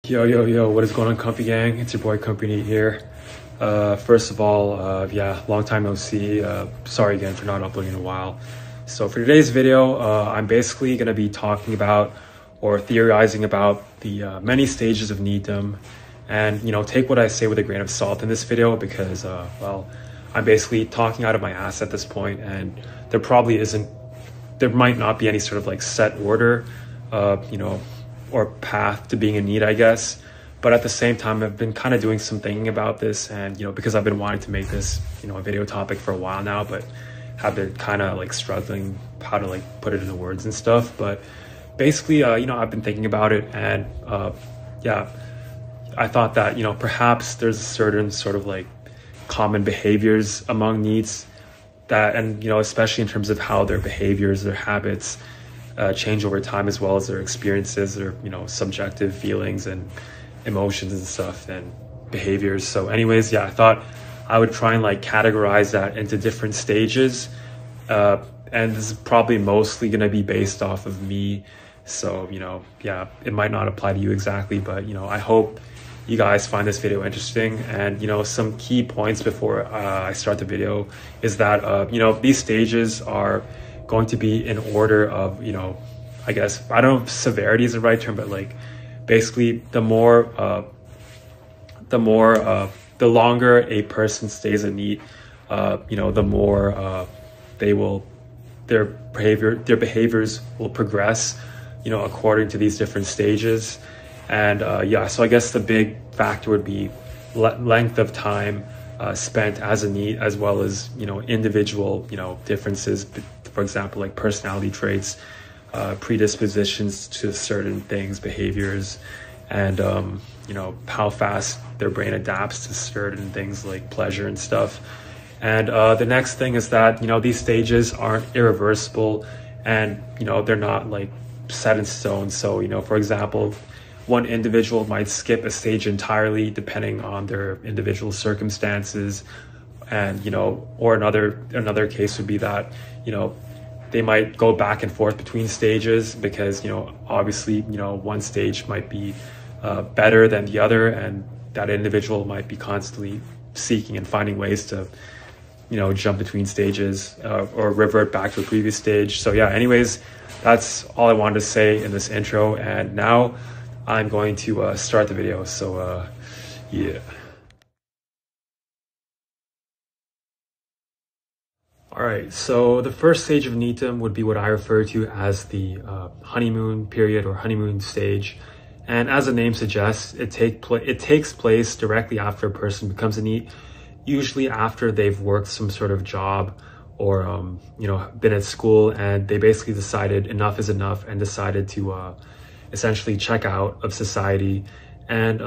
Yo, what is going on, Comfy Gang? It's your boy Company here. First of all, yeah, long time no see. Sorry again for not uploading in a while. So for today's video, I'm basically going to be talking about or theorizing about the many stages of NEETdom. And, take what I say with a grain of salt in this video because, well, I'm basically talking out of my ass at this point, and there might not be any sort of like set order, or path to being a NEET, I guess. But at the same time, I've been kind of doing some thinking about this, and because I've been wanting to make this a video topic for a while now, but have been kind of like struggling how to like put it into words and stuff. But basically, I've been thinking about it, and yeah, I thought that perhaps there's certain sort of like common behaviors among NEETs that, and especially in terms of how their behaviors, their habits change over time, as well as their experiences, their subjective feelings and emotions and stuff and behaviors. So anyways, yeah, I thought I would try and like categorize that into different stages, and this is probably mostly going to be based off of me. So yeah, it might not apply to you exactly, but I hope you guys find this video interesting. And some key points before I start the video is that these stages are going to be in order of I guess, I don't know if severity is the right term, but like basically the longer a person stays in NEET, the more their behaviors will progress according to these different stages. And yeah, so I guess the big factor would be length of time spent as a NEET, as well as individual differences, for example, like personality traits, predispositions to certain things, behaviors, and how fast their brain adapts to certain things like pleasure and stuff. And the next thing is that these stages aren't irreversible, and they're not like set in stone. So for example, one individual might skip a stage entirely depending on their individual circumstances, and or another case would be that they might go back and forth between stages because obviously one stage might be better than the other, and that individual might be constantly seeking and finding ways to jump between stages or revert back to a previous stage. So yeah, anyways, that's all I wanted to say in this intro, and now I'm going to start the video. So yeah. All right, so the first stage of NEETdom would be what I refer to as the honeymoon period or honeymoon stage. And as the name suggests, it takes place directly after a person becomes a NEET, usually after they've worked some sort of job or been at school, and they basically decided enough is enough and decided to essentially check out of society. And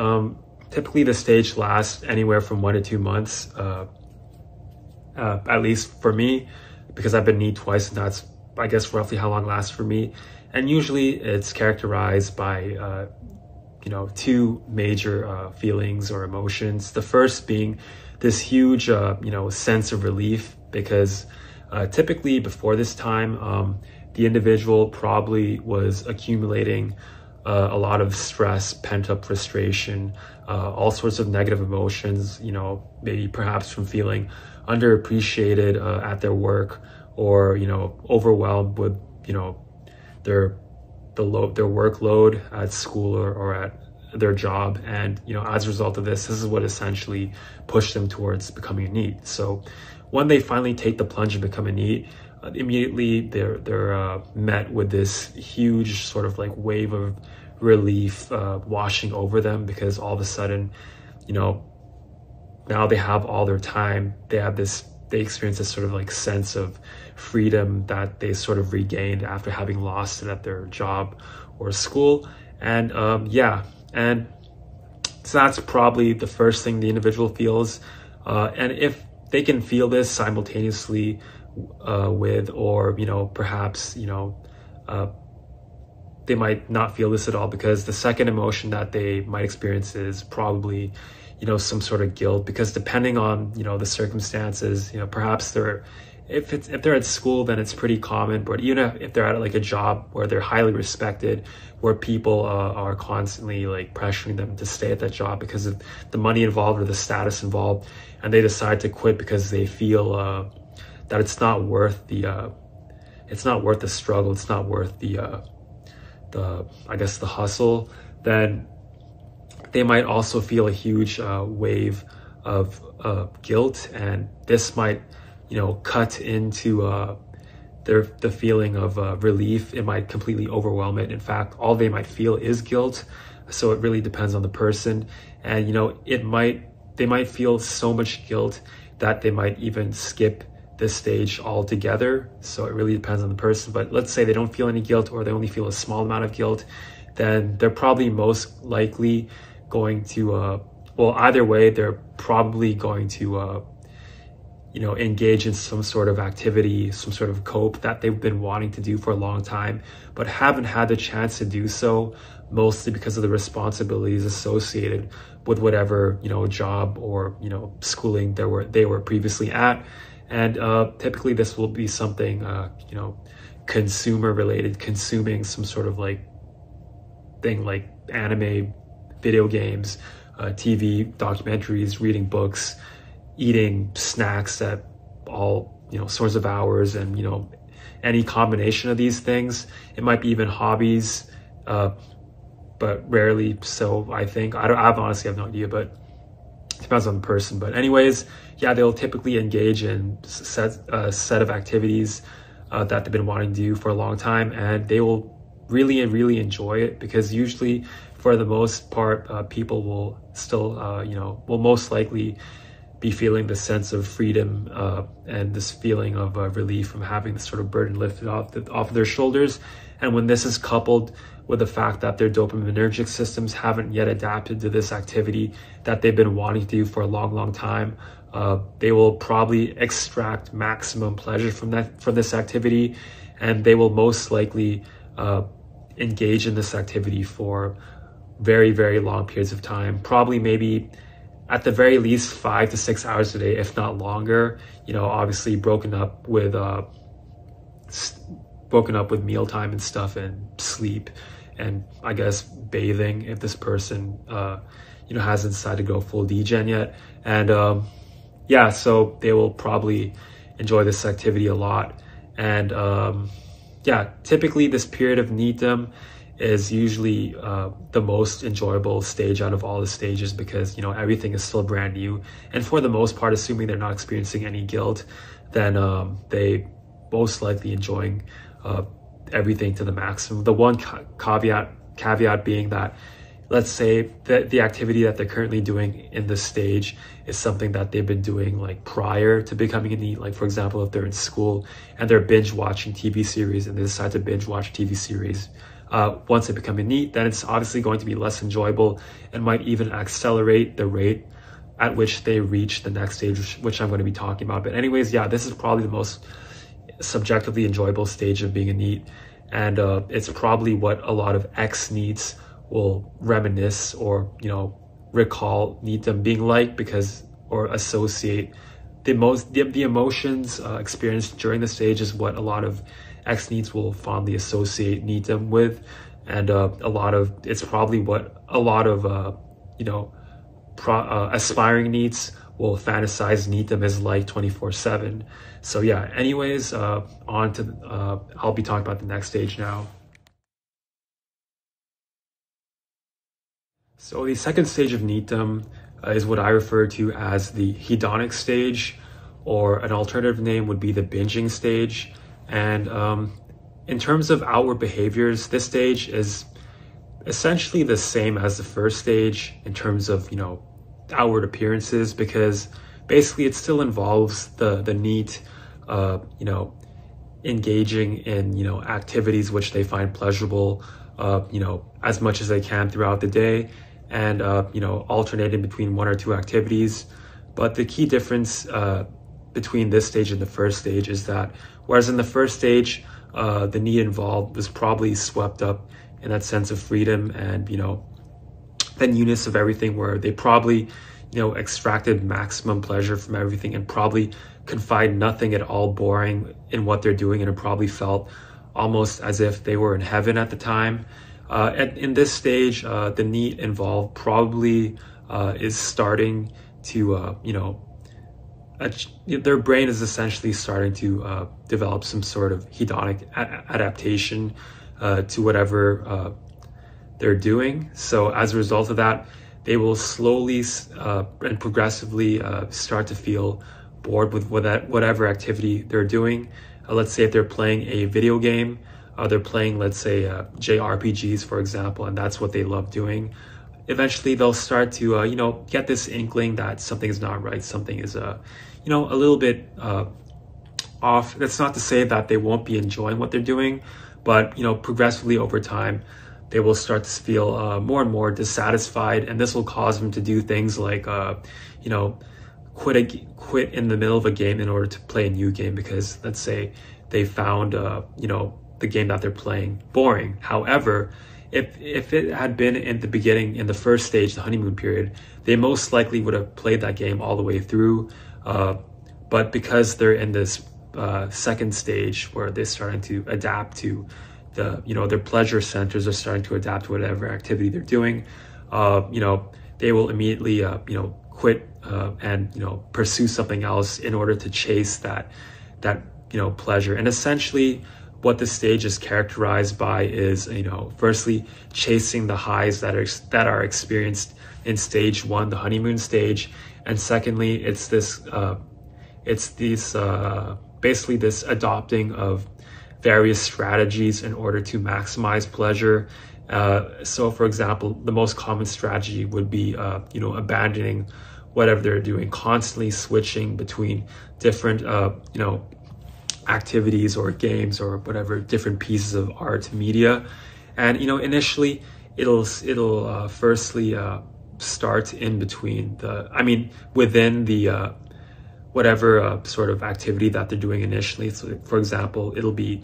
typically the stage lasts anywhere from 1 to 2 months, at least for me, because I've been NEET twice, and that's, I guess, roughly how long it lasts for me. And usually it's characterized by two major feelings or emotions. The first being this huge sense of relief, because typically before this time, the individual probably was accumulating a lot of stress, pent-up frustration, all sorts of negative emotions, maybe perhaps from feeling underappreciated at their work, or overwhelmed with their workload at school or at their job. And as a result of this is what essentially pushed them towards becoming a NEET. So when they finally take the plunge and become a NEET, immediately they're met with this huge sort of like wave of relief washing over them, because all of a sudden now they have all their time. They experience this sort of like sense of freedom that they sort of regained after having lost it at their job or school. And yeah, and so that's probably the first thing the individual feels. And if they can feel this simultaneously with, or perhaps they might not feel this at all, because the second emotion that they might experience is probably some sort of guilt, because depending on the circumstances, perhaps they're if they're at school, then it's pretty common. But even if they're at like a job where they're highly respected, where people are constantly like pressuring them to stay at that job because of the money involved or the status involved, and they decide to quit because they feel that it's not worth the struggle, it's not worth the I guess the hustle, then they might also feel a huge wave of guilt, and this might, you know, cut into the feeling of relief. It might completely overwhelm it. In fact, all they might feel is guilt. So it really depends on the person, and you know, they might feel so much guilt that they might even skip this stage altogether. So it really depends on the person. But let's say they don't feel any guilt, or they only feel a small amount of guilt, then they're probably most likely going to well, either way, they're probably going to you know, engage in some sort of activity, some sort of cope that they've been wanting to do for a long time, but haven't had the chance to do so, mostly because of the responsibilities associated with whatever, you know, job or, you know, schooling they were previously at. And typically this will be something, you know, consumer related, consuming some sort of like thing like anime, video games, TV, documentaries, reading books, eating snacks at all, you know, sorts of hours, and, you know, any combination of these things. It might be even hobbies, but rarely so, I think. I honestly have no idea, but it depends on the person. But anyways, yeah, they'll typically engage in a set of activities that they've been wanting to do for a long time, and they will really enjoy it, because usually for the most part, people will still, you know, will most likely be feeling the sense of freedom and this feeling of relief from having this sort of burden lifted off of their shoulders. And when this is coupled with the fact that their dopaminergic systems haven't yet adapted to this activity that they've been wanting to do for a long time, they will probably extract maximum pleasure from this activity, and they will most likely engage in this activity for very long periods of time, probably maybe at the very least 5 to 6 hours a day, if not longer. You know, obviously broken up with mealtime and stuff, and sleep, and I guess bathing if this person you know, hasn't decided to go full degen yet. And yeah, so they will probably enjoy this activity a lot. And yeah, typically this period of NEETdom is usually the most enjoyable stage out of all the stages, because, you know, everything is still brand new, and for the most part, assuming they're not experiencing any guilt, then they most likely enjoying everything to the maximum. The one caveat being that, let's say that the activity that they're currently doing in this stage is something that they've been doing like prior to becoming a NEET. Like, for example, if they're in school and they're binge watching TV series, and they decide to binge watch TV series once they become a NEET, then it's obviously going to be less enjoyable, and might even accelerate the rate at which they reach the next stage, which I'm going to be talking about. But anyways, yeah, this is probably the most subjectively enjoyable stage of being a NEET, and it's probably what a lot of ex-NEETs will reminisce or, you know, recall NEETdom being like, because, or associate the emotions experienced during the stage is what a lot of ex-NEETs will fondly associate NEETdom with. And it's probably what a lot of you know, aspiring NEETs will fantasize NEETdom is like 24/7. So yeah, anyways, on to I'll be talking about the next stage now. So the second stage of NEETdom is what I refer to as the hedonic stage, or an alternative name would be the binging stage. And in terms of outward behaviors, this stage is essentially the same as the first stage in terms of, you know, outward appearances, because basically it still involves the NEET, you know, engaging in, you know, activities which they find pleasurable, you know, as much as they can throughout the day, and you know, alternating between 1 or 2 activities. But the key difference between this stage and the first stage is that, whereas in the first stage, the NEET involved was probably swept up in that sense of freedom and, you know, the newness of everything, where they probably, extracted maximum pleasure from everything and probably could find nothing at all boring in what they're doing, and it probably felt almost as if they were in heaven at the time. In this stage, the NEET involved probably is starting to, their brain is essentially starting to develop some sort of hedonic adaptation to whatever they're doing. So as a result of that, they will slowly and progressively start to feel bored with whatever activity they're doing. Let's say if they're playing a video game, they're playing, let's say, JRPGs, for example, and that's what they love doing. Eventually, they'll start to, get this inkling that something is not right, something is, a little bit off. That's not to say that they won't be enjoying what they're doing, but, progressively over time, they will start to feel more and more dissatisfied, and this will cause them to do things like, quit in the middle of a game in order to play a new game because, let's say, they found, the game that they're playing boring. However, if it had been in the beginning, in the first stage, the honeymoon period, they most likely would have played that game all the way through. But because they're in this second stage where they're starting to adapt to their pleasure centers are starting to adapt to whatever activity they're doing, they will immediately, quit and, pursue something else in order to chase that pleasure. And essentially, what this stage is characterized by is, firstly, chasing the highs that are experienced in stage one, the honeymoon stage, and secondly, it's basically this adopting of various strategies in order to maximize pleasure. So, for example, the most common strategy would be, abandoning whatever they're doing, constantly switching between different, activities or games or whatever, different pieces of art media. And initially it'll firstly start in between within the whatever sort of activity that they're doing initially. So for example, it'll be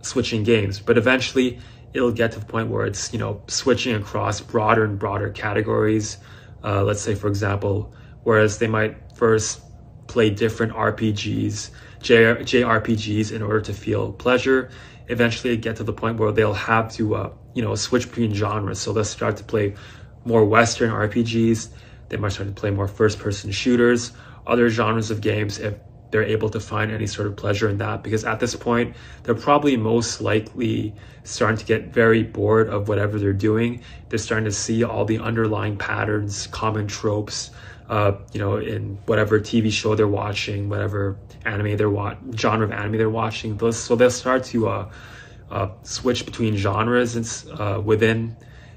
switching games, but eventually it'll get to the point where it's switching across broader and broader categories. Let's say, for example, whereas they might first play different RPGs, JRPGs in order to feel pleasure, eventually get to the point where they'll have to switch between genres. So they'll start to play more Western RPGs, they might start to play more first-person shooters, other genres of games, if they're able to find any sort of pleasure in that, because at this point they're probably most likely starting to get very bored of whatever they're doing. They're starting to see all the underlying patterns, common tropes, in whatever TV show they're watching, whatever genre of anime they're watching. So they'll start to switch between genres within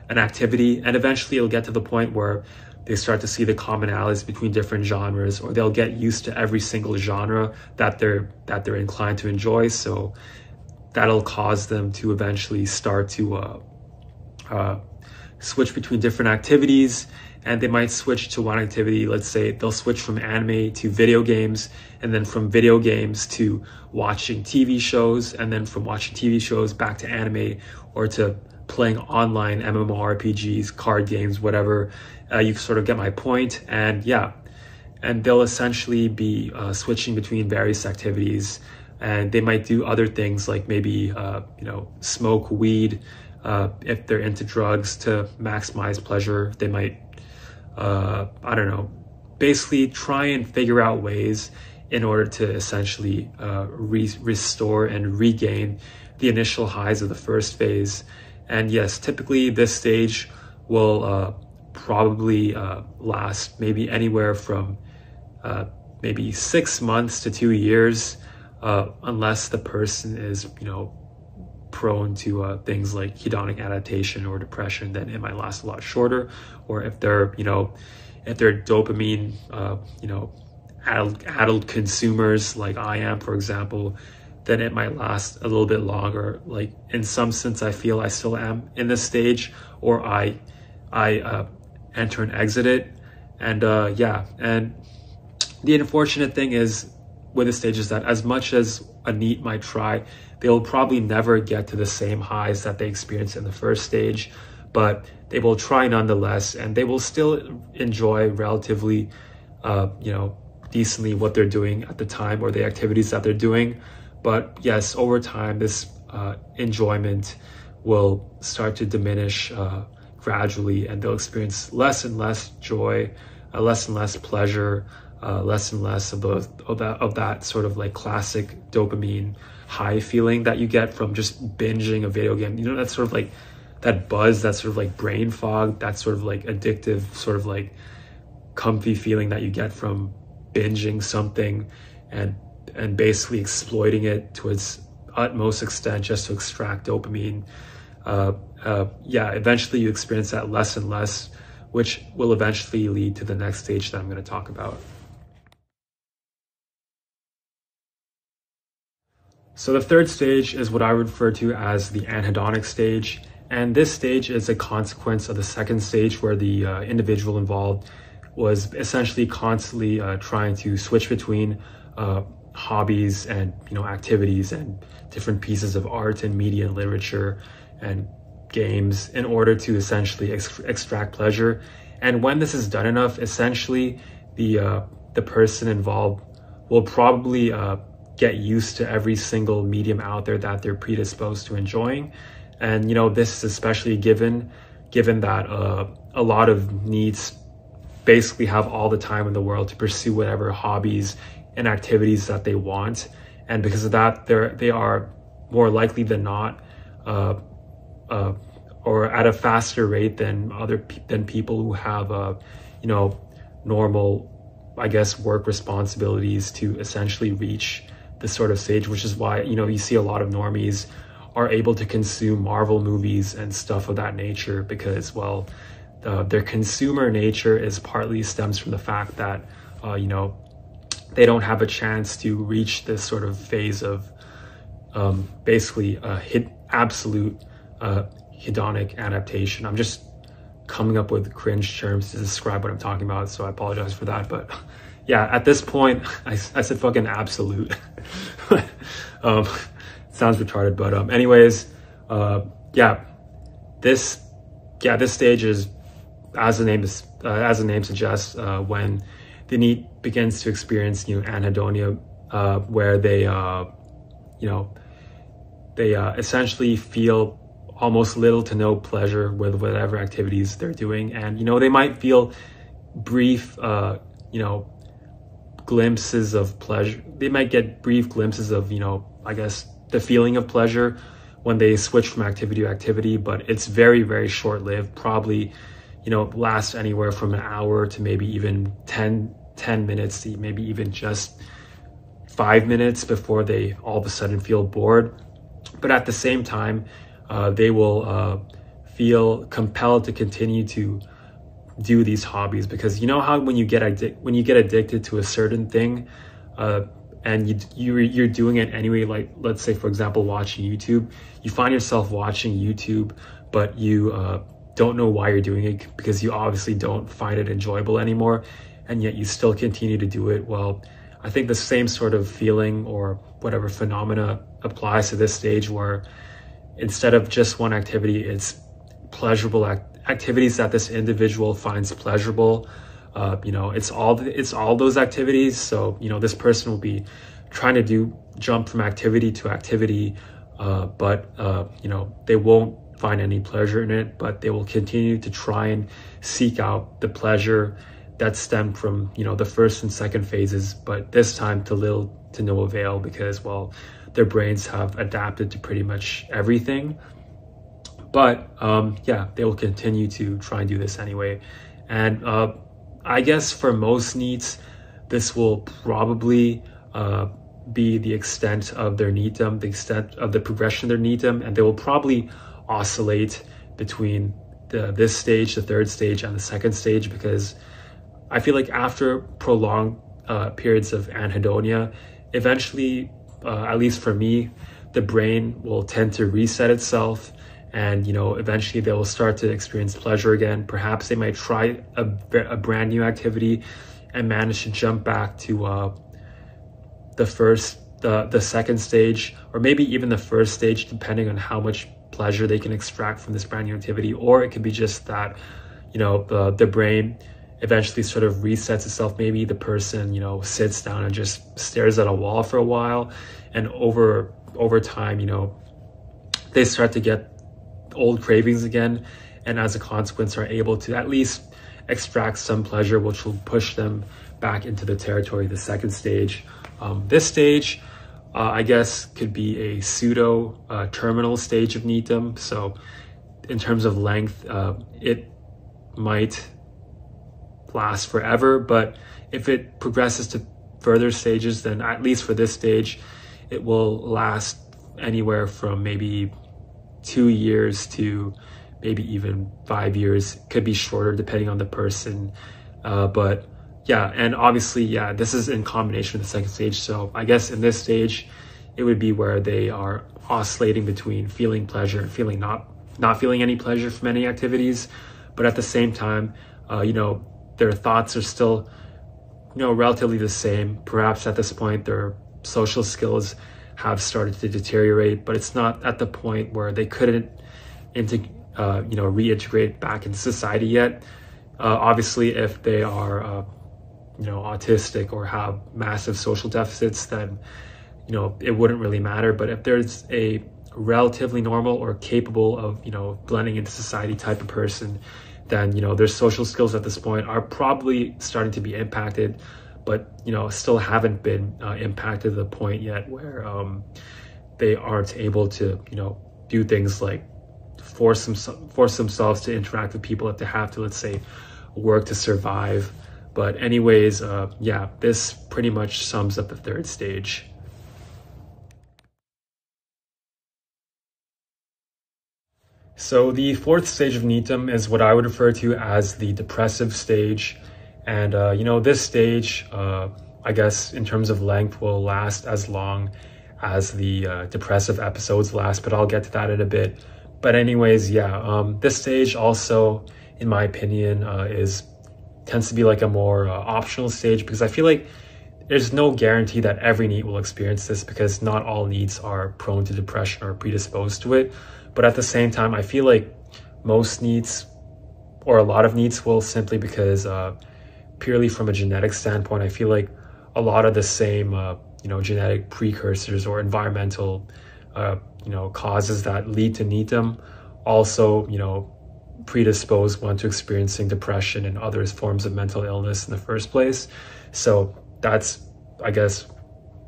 an activity, and eventually it'll get to the point where they start to see the commonalities between different genres, or they'll get used to every single genre that they're inclined to enjoy. So that'll cause them to eventually start to switch between different activities. And they might switch to one activity. Let's say they'll switch from anime to video games, and then from video games to watching TV shows, and then from watching TV shows back to anime, or to playing online MMORPGs, card games, whatever. You sort of get my point. And yeah, and they'll essentially be switching between various activities, and they might do other things like maybe smoke weed if they're into drugs to maximize pleasure. They might basically try and figure out ways in order to essentially restore and regain the initial highs of the first phase. And yes, typically this stage will probably last maybe anywhere from maybe 6 months to 2 years, unless the person is prone to things like hedonic adaptation or depression. Then it might last a lot shorter. Or if they're dopamine adult consumers like I am, for example, then it might last a little bit longer. Like in some sense, I feel I still am in this stage, or I enter and exit it. And and the unfortunate thing is with the stage is that as much as a NEET might try, they'll probably never get to the same highs that they experienced in the first stage. but they will try nonetheless, and they will still enjoy relatively, decently what they're doing at the time, or the activities that they're doing. But yes, over time, this enjoyment will start to diminish gradually, and they'll experience less and less joy, less and less pleasure, less and less of that sort of like classic dopamine high feeling that you get from just binging a video game. You know, that's sort of like that buzz, that sort of like brain fog, that sort of like addictive, sort of like comfy feeling that you get from binging something and basically exploiting it to its utmost extent just to extract dopamine. Eventually you experience that less and less, which will eventually lead to the next stage that I'm going to talk about. So the third stage is what I refer to as the anhedonic stage. And this stage is a consequence of the second stage, where the individual involved was essentially constantly trying to switch between hobbies and activities and different pieces of art and media and literature and games in order to essentially extract pleasure. And when this is done enough, essentially the person involved will probably get used to every single medium out there that they're predisposed to enjoying. And this is especially given that a lot of NEETs basically have all the time in the world to pursue whatever hobbies and activities that they want. And because of that, they are more likely than not, or at a faster rate than people who have normal, I guess, work responsibilities to essentially reach this sort of stage, which is why you see a lot of normies are able to consume Marvel movies and stuff of that nature, because their consumer nature is partly stems from the fact that they don't have a chance to reach this sort of phase of basically absolute hedonic adaptation. I'm just coming up with cringe terms to describe what I'm talking about, so I apologize for that. But yeah, at this point, I said fucking absolute. Sounds retarded, but anyways, this stage is, as the name suggests, when the NEET begins to experience anhedonia, where they essentially feel almost little to no pleasure with whatever activities they're doing. And they might feel brief glimpses of pleasure. They might get brief glimpses of I guess the feeling of pleasure when they switch from activity to activity, but it's very, very short-lived. Probably lasts anywhere from an hour to maybe even 10 minutes, to maybe even just 5 minutes before they all of a sudden feel bored. But at the same time, they will feel compelled to continue to do these hobbies, because how when you get addicted to a certain thing, and you're doing it anyway, like let's say for example watching YouTube, you find yourself watching YouTube, but you don't know why you're doing it, because you obviously don't find it enjoyable anymore, and yet you still continue to do it. Well, I think the same sort of feeling or whatever phenomena applies to this stage, where instead of just one activity, it's pleasurable activities that this individual finds pleasurable. It's all those activities. So this person will be trying to jump from activity to activity, but they won't find any pleasure in it, but they will continue to try and seek out the pleasure that stemmed from the first and second phases, but this time to little to no avail, because their brains have adapted to pretty much everything. But they will continue to try and do this anyway. And I guess for most NEETs, this will probably be the extent of their NEETdom, the extent of the progression of their NEETdom, and they will probably oscillate between this stage, the third stage, and the second stage, because I feel like after prolonged periods of anhedonia, eventually, at least for me, the brain will tend to reset itself, and eventually they will start to experience pleasure again. Perhaps they might try a brand new activity and manage to jump back to the second stage, or maybe even the first stage, depending on how much pleasure they can extract from this brand new activity, or it could be just that, you know, the brain eventually sort of resets itself. Maybe the person, you know, sits down and just stares at a wall for a while, and over time, you know, they start to get old cravings again, and as a consequence are able to at least extract some pleasure, which will push them back into the territory of the second stage. This stage, I guess, could be a pseudo terminal stage of NEETM. So in terms of length, it might last forever, but if it progresses to further stages, then at least for this stage, it will last anywhere from maybe 2 years to maybe even 5 years. Could be shorter depending on the person, but yeah. And obviously, yeah, this is in combination with the second stage. So I guess in this stage, it would be where they are oscillating between feeling pleasure and feeling not feeling any pleasure from any activities, but at the same time, you know, their thoughts are still, you know, relatively the same. Perhaps at this point their social skills have started to deteriorate, but it's not at the point where they couldn't you know, reintegrate back into society yet. Obviously, if they are you know, autistic or have massive social deficits, then, you know, it wouldn't really matter. But if there's a relatively normal or capable of, you know, blending into society type of person, then, you know, their social skills at this point are probably starting to be impacted, but, you know, still haven't been impacted to the point yet where they aren't able to, you know, do things like force themselves to interact with people that they have to, let's say, work to survive. But anyways, yeah, this pretty much sums up the third stage. So the fourth stage of NEETM is what I would refer to as the depressive stage. And, you know, this stage, I guess in terms of length, will last as long as the depressive episodes last, but I'll get to that in a bit. But anyways, yeah, this stage also, in my opinion, tends to be like a more optional stage, because I feel like there's no guarantee that every NEET will experience this, because not all NEETs are prone to depression or predisposed to it. But at the same time, I feel like most NEETs, or a lot of NEETs, will, simply because purely from a genetic standpoint, I feel like a lot of the same you know, genetic precursors or environmental you know, causes that lead to NEETM also, you know, predispose one to experiencing depression and other forms of mental illness in the first place. So that's, I guess,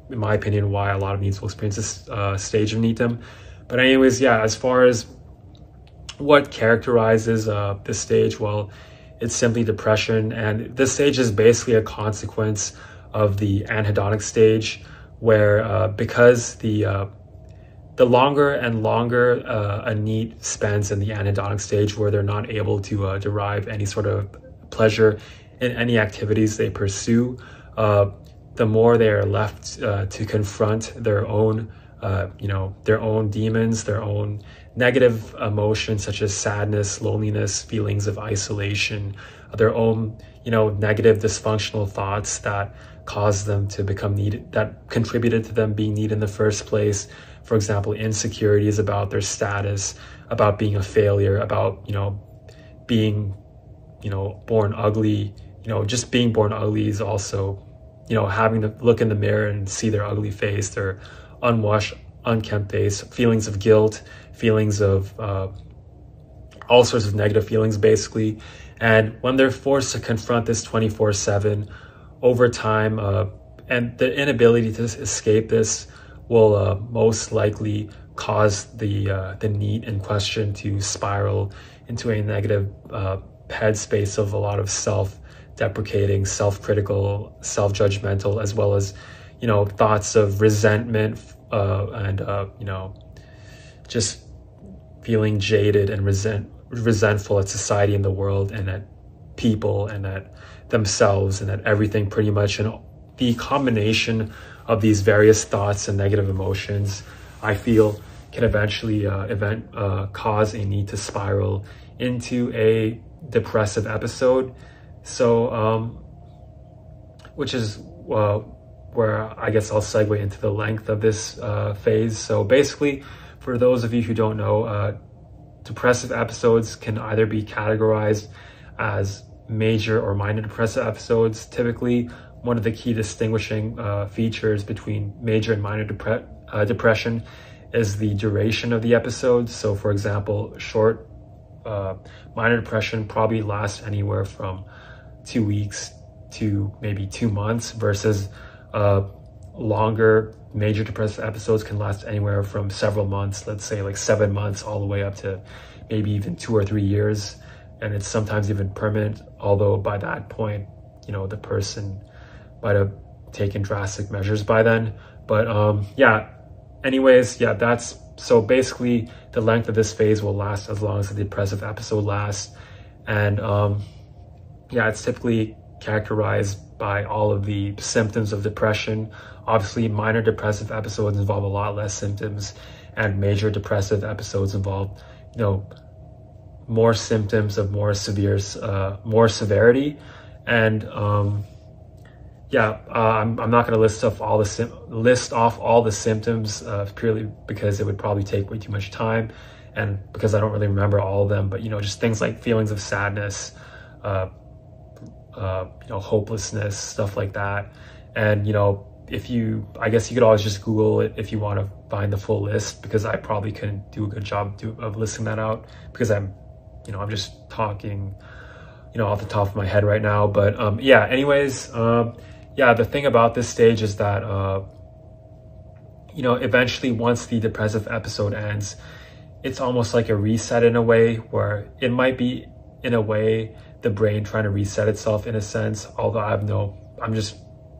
in my opinion, why a lot of NEETs will experience this stage of NEETM. But anyways, yeah, as far as what characterizes this stage, well, it's simply depression. And this stage is basically a consequence of the anhedonic stage, where because the longer and longer a NEET spends in the anhedonic stage, where they're not able to derive any sort of pleasure in any activities they pursue, the more they are left to confront their own, you know, their own demons, their own negative emotions such as sadness, loneliness, feelings of isolation, their own, you know, negative dysfunctional thoughts that caused them to become NEET, that contributed to them being NEET in the first place. For example, insecurities about their status, about being a failure, about, you know, being, you know, born ugly. You know, just being born ugly is also, you know, having to look in the mirror and see their ugly face, their unwashed, unkempt face, feelings of guilt, feelings of all sorts of negative feelings, basically. And when they're forced to confront this 24/7 over time, and the inability to escape this will most likely cause the NEET in question to spiral into a negative headspace of a lot of self-deprecating, self-critical, self-judgmental, as well as, you know, thoughts of resentment and you know, just feeling jaded and resentful at society and the world and at people and at themselves and at everything, pretty much. And the combination of these various thoughts and negative emotions, I feel, can eventually cause a NEET to spiral into a depressive episode. So which is where I guess I'll segue into the length of this phase. So basically, for those of you who don't know, depressive episodes can either be categorized as major or minor depressive episodes. Typically, one of the key distinguishing features between major and minor depression is the duration of the episode. So for example, short minor depression probably lasts anywhere from 2 weeks to maybe 2 months, versus longer major depressive episodes can last anywhere from several months, let's say like 7 months, all the way up to maybe even 2 or 3 years. And it's sometimes even permanent, although by that point, the person might have taken drastic measures by then. But that's so basically the length of this phase will last as long as the depressive episode lasts. And it's typically characterized by all of the symptoms of depression. Obviously, minor depressive episodes involve a lot less symptoms, and major depressive episodes involve more symptoms of more severity. And I'm not going to list off all the symptoms purely because it would probably take way too much time, and because I don't really remember all of them. But just things like feelings of sadness, hopelessness, stuff like that. And I guess you could always just Google it if you want to find the full list, because I probably couldn't do a good job of listing that out, because I'm just talking off the top of my head right now. But the thing about this stage is that eventually, once the depressive episode ends, it's almost like a reset in a way, where it might be in a way the brain trying to reset itself in a sense, although I'm just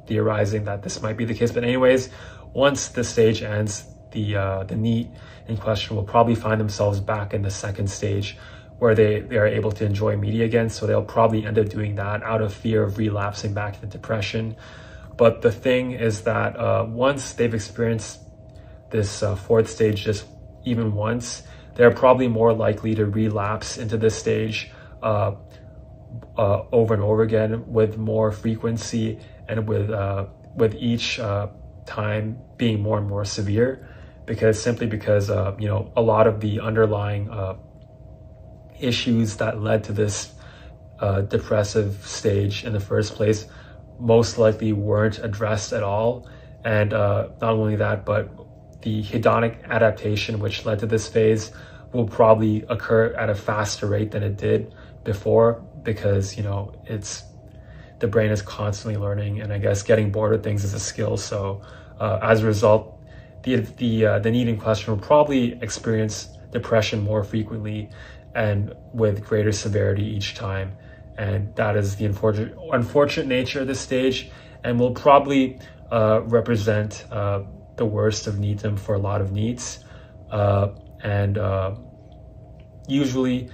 theorizing that this might be the case. But anyways, once the stage ends, the NEET in question will probably find themselves back in the second stage, where they are able to enjoy media again. So they'll probably end up doing that out of fear of relapsing back into depression. But the thing is that once they've experienced this fourth stage just even once, they're probably more likely to relapse into this stage over and over again with more frequency, and with each time being more and more severe, because a lot of the underlying issues that led to this depressive stage in the first place most likely weren't addressed at all. And not only that, but the hedonic adaptation which led to this phase will probably occur at a faster rate than it did before, because the brain is constantly learning, and I guess getting bored with things is a skill. So as a result, the NEET in question will probably experience depression more frequently and with greater severity each time. And that is the unfortunate nature of this stage, and will probably represent the worst of NEETism for a lot of NEETs. Usually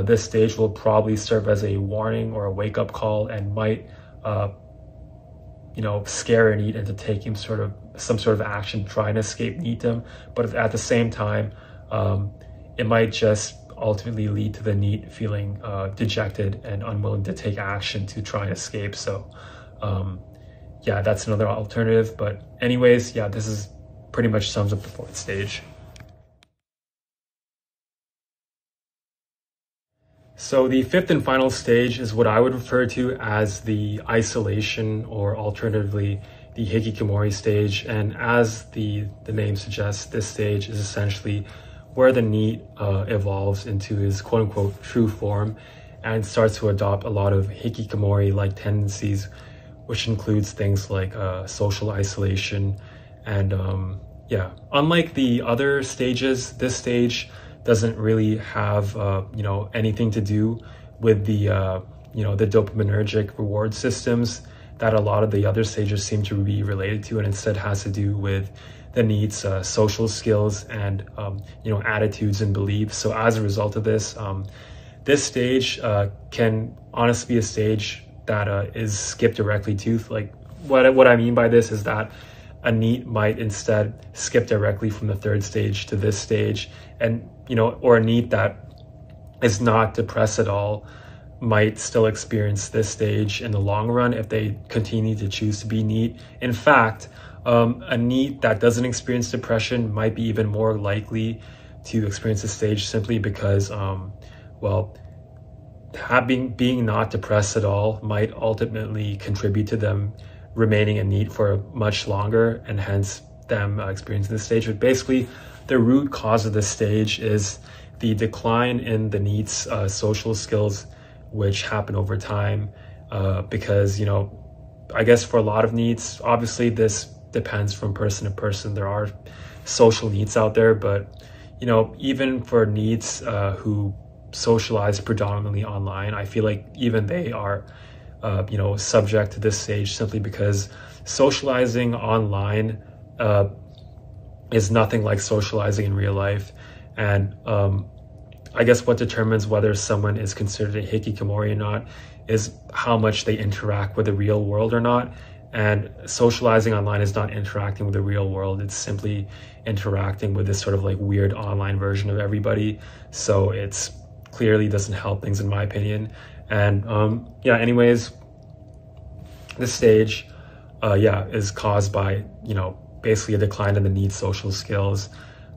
this stage will probably serve as a warning or a wake-up call, and might scare a NEET into taking some sort of action trying to escape NEETism. But at the same time, it might just ultimately lead to the NEET feeling dejected and unwilling to take action to try and escape. So that's another alternative. But anyways, this is pretty much sums up the fourth stage. So the fifth and final stage is what I would refer to as the isolation, or alternatively the hikikomori stage. And as the name suggests, this stage is essentially where the NEET evolves into his quote-unquote true form and starts to adopt a lot of hikikomori-like tendencies, which includes things like social isolation. And unlike the other stages, this stage doesn't really have anything to do with the the dopaminergic reward systems that a lot of the other stages seem to be related to, and instead has to do with the NEET's social skills and attitudes and beliefs. So as a result of this, this stage can honestly be a stage that is skipped directly to. Like what I mean by this is that a NEET might instead skip directly from the third stage to this stage, and or a NEET that is not depressed at all might still experience this stage in the long run if they continue to choose to be NEET. In fact, A NEET that doesn't experience depression might be even more likely to experience this stage simply because, well, being not depressed at all might ultimately contribute to them remaining in NEET for much longer, and hence them experiencing this stage. But basically, the root cause of this stage is the decline in the NEET's social skills, which happen over time. Because, you know, I guess for a lot of NEETs, obviously this depends from person to person. There are social NEETs out there, but, you know, even for NEETs who socialize predominantly online, I feel like even they are, you know, subject to this stage simply because socializing online is nothing like socializing in real life. And I guess what determines whether someone is considered a hikikomori or not is how much they interact with the real world or not. And socializing online is not interacting with the real world. It's simply interacting with this sort of like weird online version of everybody. So it's clearly doesn't help things in my opinion. And yeah, anyways, this stage, yeah, is caused by, you know, basically a decline in the NEET social skills.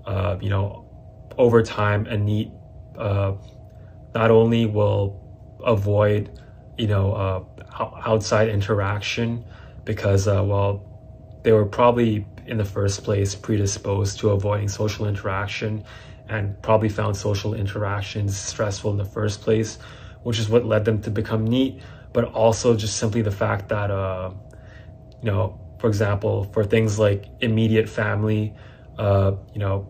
You know, over time, a NEET not only will avoid, you know, outside interaction because, well, they were probably in the first place predisposed to avoiding social interaction and probably found social interactions stressful in the first place, which is what led them to become NEET. But also just simply the fact that, you know, for example, for things like immediate family, you know,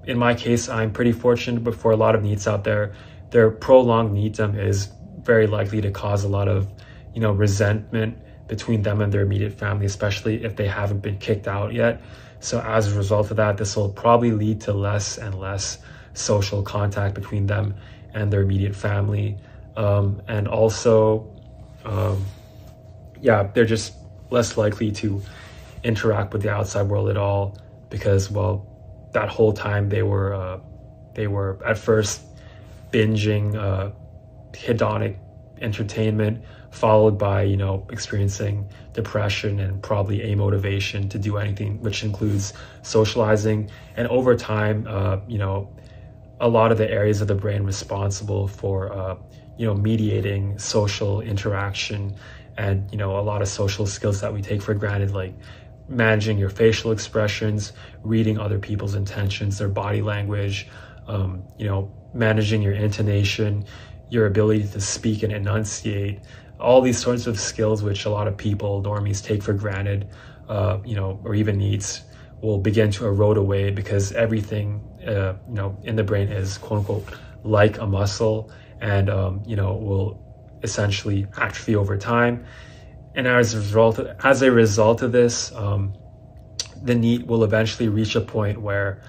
in my case, I'm pretty fortunate, but for a lot of NEETs out there, their prolonged NEETdom is very likely to cause a lot of, you know, resentment between them and their immediate family, especially if they haven't been kicked out yet. So as a result of that, this will probably lead to less and less social contact between them and their immediate family. And also, yeah, they're just less likely to interact with the outside world at all because, well, that whole time they were at first binging hedonic entertainment, followed by, you know, experiencing depression and probably amotivation to do anything, which includes socializing. And over time, you know, a lot of the areas of the brain responsible for, you know, mediating social interaction and, you know, a lot of social skills that we take for granted, like managing your facial expressions, reading other people's intentions, their body language, you know, managing your intonation, your ability to speak and enunciate, all these sorts of skills which a lot of people, normies, take for granted, you know, or even NEETs, will begin to erode away because everything, you know, in the brain is quote unquote like a muscle, and you know, will essentially atrophy over time. And as a result of this, the NEET will eventually reach a point where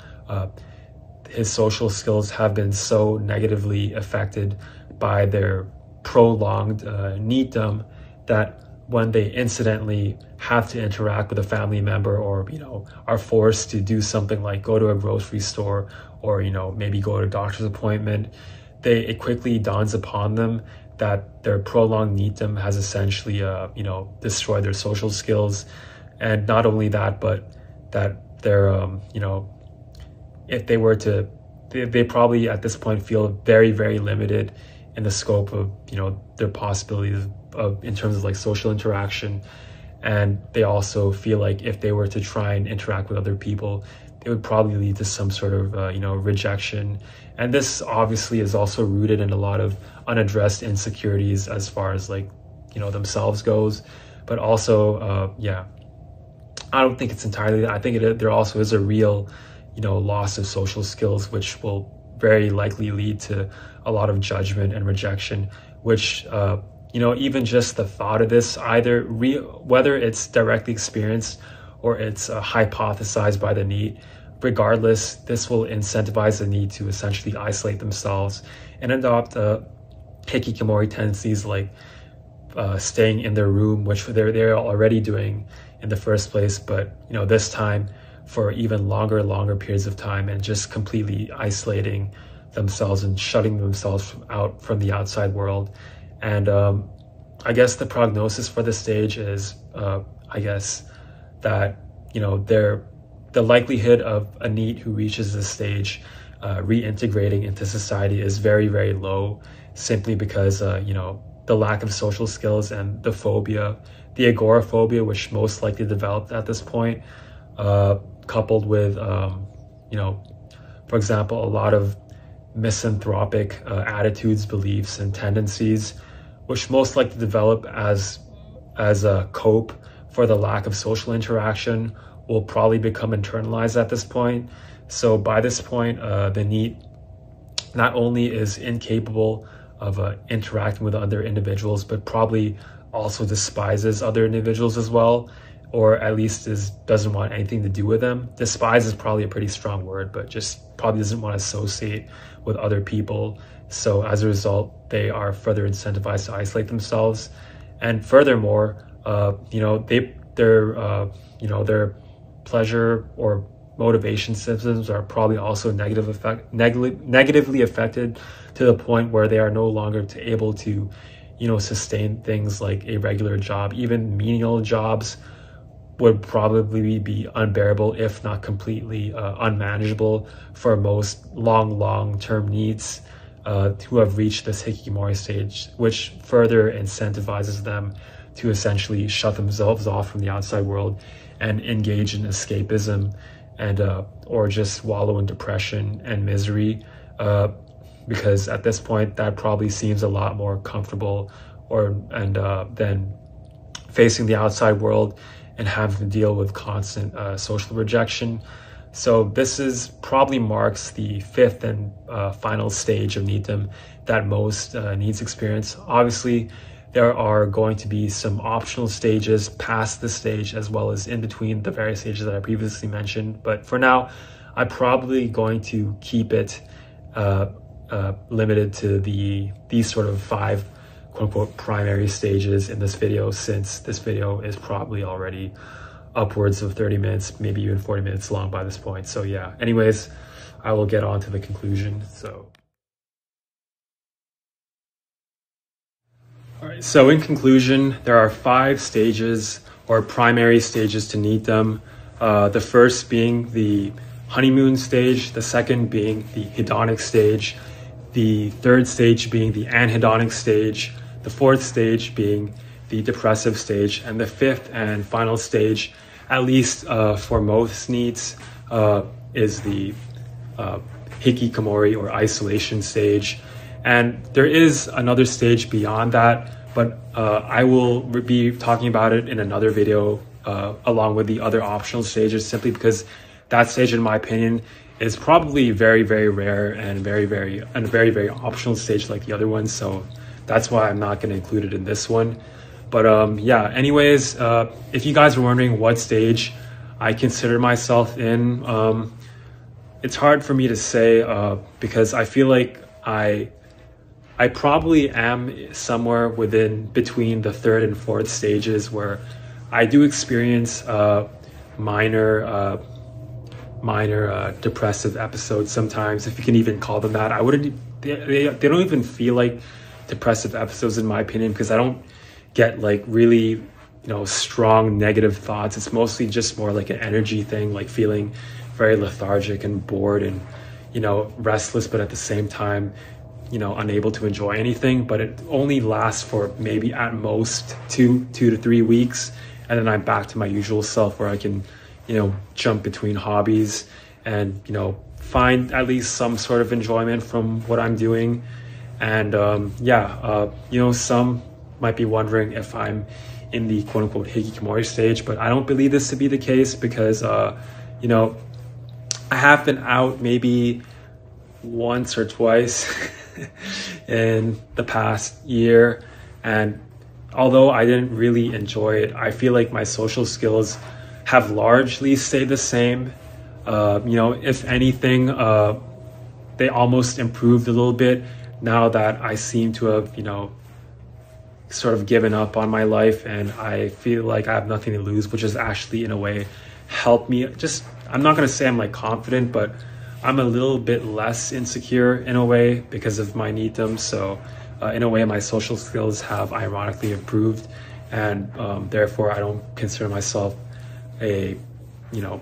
his social skills have been so negatively affected by their prolonged NEETdom that when they incidentally have to interact with a family member, or, you know, are forced to do something like go to a grocery store, or, you know, maybe go to a doctor's appointment, it quickly dawns upon them that their prolonged NEETdom has essentially, you know, destroyed their social skills. And not only that, but that they're, you know, if they were to, they probably at this point feel very, very limited in the scope of, you know, their possibilities of in terms of like social interaction. And they also feel like if they were to try and interact with other people, it would probably lead to some sort of, you know, rejection. And this obviously is also rooted in a lot of unaddressed insecurities as far as like, you know, themselves goes. But also, yeah, I don't think it's entirely, I think there also is a real, you know, loss of social skills, which will very likely lead to a lot of judgment and rejection, which, you know, even just the thought of this, either whether it's directly experienced or it's hypothesized by the NEET, regardless, this will incentivize the NEET to essentially isolate themselves and adopt hikikomori tendencies like staying in their room, which they're already doing in the first place, but, you know, this time for even longer periods of time, and just completely isolating themselves and shutting themselves out from the outside world. And I guess the prognosis for this stage is, I guess, that the likelihood of a NEET who reaches this stage reintegrating into society is very, very low, simply because the lack of social skills and the phobia, the agoraphobia, which most likely developed at this point, coupled with for example, a lot of misanthropic attitudes, beliefs, and tendencies, which most likely develop as a cope for the lack of social interaction, will probably become internalized at this point. So by this point, the NEET not only is incapable of interacting with other individuals, but probably also despises other individuals as well, or at least doesn't want anything to do with them. Despise is probably a pretty strong word, but just probably doesn't want to associate with other people. So as a result, they are further incentivized to isolate themselves. And furthermore, their pleasure or motivation systems are probably also negatively affected, to the point where they are no longer able to sustain things like a regular job. Even menial jobs would probably be unbearable, if not completely unmanageable, for most long-term NEETs who have reached this hikikomori stage, which further incentivizes them to essentially shut themselves off from the outside world and engage in escapism, and or just wallow in depression and misery, because at this point that probably seems a lot more comfortable than facing the outside world and having to deal with constant social rejection. So this probably marks the fifth and final stage of NEETdom that most NEETs experience. Obviously, there are going to be some optional stages past this stage, as well as in between the various stages that I previously mentioned. But for now, I'm probably going to keep it limited to these sort of 5 quote-unquote primary stages in this video, since this video is probably already upwards of 30 minutes, maybe even 40 minutes long by this point. So yeah, anyways, I will get on to the conclusion. All right, so in conclusion, there are 5 stages or primary stages to NEETdom. The first being the honeymoon stage, the second being the hedonic stage, the third stage being the anhedonic stage, the fourth stage being the depressive stage, and the fifth and final stage, at least for most NEETs, is the hikikomori or isolation stage. And there is another stage beyond that, but I will be talking about it in another video along with the other optional stages, simply because that stage, in my opinion, is probably very, very rare and very, very optional stage like the other ones. So that's why I'm not going to include it in this one. But yeah, anyways, if you guys were wondering what stage I consider myself in, it's hard for me to say because I feel like I probably am somewhere between the third and fourth stages, where I do experience minor depressive episodes sometimes, if you can even call them that. They don't even feel like depressive episodes in my opinion, because I don't get like really strong negative thoughts. It's mostly just more like an energy thing, like feeling very lethargic and bored and restless, but at the same time unable to enjoy anything. But it only lasts for maybe at most 2 to 3 weeks, and then I'm back to my usual self, where I can jump between hobbies and find at least some sort of enjoyment from what I'm doing. And some might be wondering if I'm in the quote-unquote hikikomori stage, but I don't believe this to be the case, because I have been out maybe once or twice in the past year, and although I didn't really enjoy it, I feel like my social skills have largely stayed the same. If anything, they almost improved a little bit now that I seem to have sort of given up on my life, and I feel like I have nothing to lose, which has actually in a way helped me. I'm not going to say I'm like confident, but I'm a little bit less insecure in a way because of my NEETdom. So in a way, my social skills have ironically improved, and therefore I don't consider myself a you know,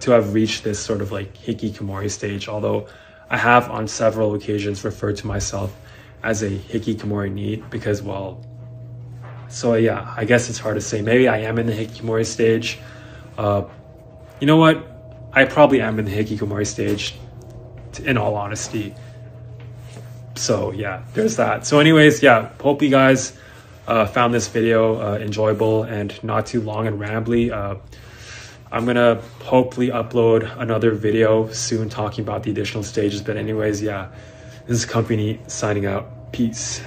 to have reached this sort of like hikikomori stage, although I have on several occasions referred to myself as a hikikomori NEET because, well, so yeah, I guess it's hard to say. Maybe I am in the hikikomori stage. You know what? I probably am in the hikikomori stage, in all honesty. So yeah, there's that. So anyways, yeah, hope you guys found this video enjoyable and not too long and rambly. I'm gonna hopefully upload another video soon talking about the additional stages. But anyways, yeah, this is Company signing out. Peace.